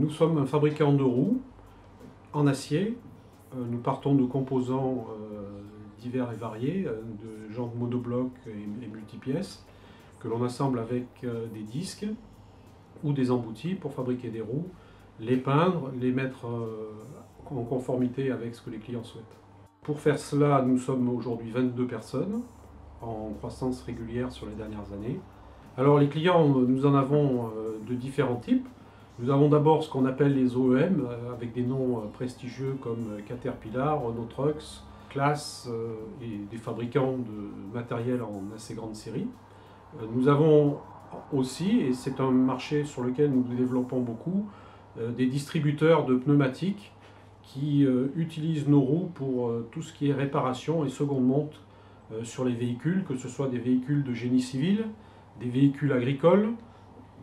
Nous sommes un fabricant de roues en acier. Nous partons de composants divers et variés, de jantes monoblocs et multipièces, que l'on assemble avec des disques ou des emboutis pour fabriquer des roues, les peindre, les mettre en conformité avec ce que les clients souhaitent. Pour faire cela, nous sommes aujourd'hui 22 personnes, en croissance régulière sur les dernières années. Alors les clients, nous en avons de différents types. Nous avons d'abord ce qu'on appelle les OEM, avec des noms prestigieux comme Caterpillar, Renault Trucks, Claas et des fabricants de matériel en assez grande série. Nous avons aussi, et c'est un marché sur lequel nous développons beaucoup, des distributeurs de pneumatiques qui utilisent nos roues pour tout ce qui est réparation et seconde monte sur les véhicules, que ce soit des véhicules de génie civil, des véhicules agricoles,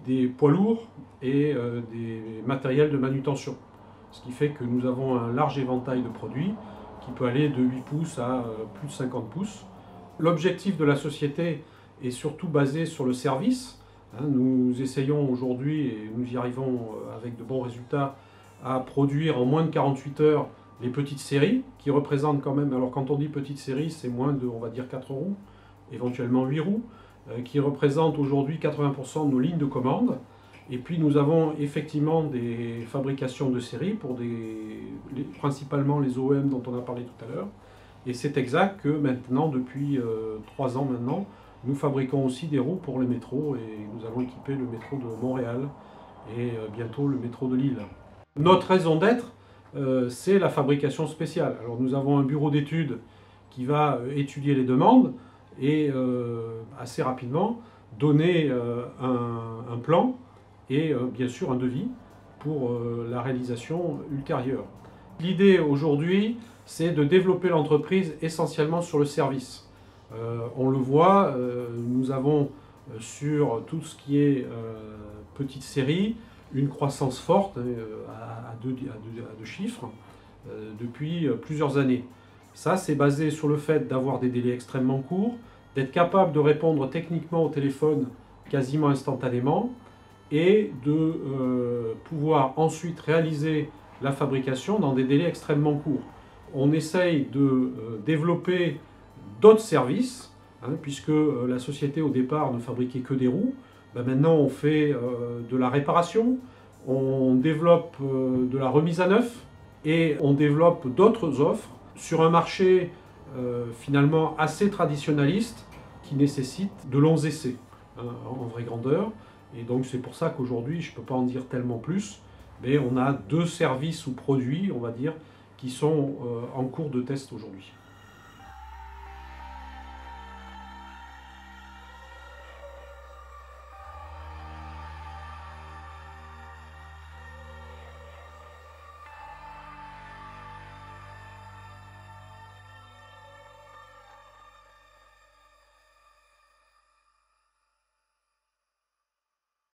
des poids lourds et des matériels de manutention. Ce qui fait que nous avons un large éventail de produits qui peut aller de 8 pouces à plus de 50 pouces. L'objectif de la société est surtout basé sur le service. Nous essayons aujourd'hui, et nous y arrivons avec de bons résultats, à produire en moins de 48 heures les petites séries, qui représentent quand même, alors quand on dit petite série, c'est moins de, on va dire, 4 roues, éventuellement 8 roues, qui représentent aujourd'hui 80% de nos lignes de commande. Et puis nous avons effectivement des fabrications de série pour principalement les OEM dont on a parlé tout à l'heure. Et c'est exact que maintenant, depuis 3 ans maintenant, nous fabriquons aussi des roues pour les métros et nous allons équiper le métro de Montréal et bientôt le métro de Lille. Notre raison d'être, c'est la fabrication spéciale. Alors nous avons un bureau d'études qui va étudier les demandes et assez rapidement donner un plan et bien sûr un devis pour la réalisation ultérieure. L'idée aujourd'hui, c'est de développer l'entreprise essentiellement sur le service. On le voit, nous avons sur tout ce qui est petite série une croissance forte à deux chiffres depuis plusieurs années. Ça, c'est basé sur le fait d'avoir des délais extrêmement courts, d'être capable de répondre techniquement au téléphone quasiment instantanément et de pouvoir ensuite réaliser la fabrication dans des délais extrêmement courts. On essaye de développer d'autres services, puisque la société au départ ne fabriquait que des roues. Maintenant on fait de la réparation, on développe de la remise à neuf et on développe d'autres offres sur un marché finalement assez traditionnaliste qui nécessite de longs essais en vraie grandeur. Et donc c'est pour ça qu'aujourd'hui, je ne peux pas en dire tellement plus, mais on a 2 services ou produits, on va dire, qui sont en cours de test aujourd'hui.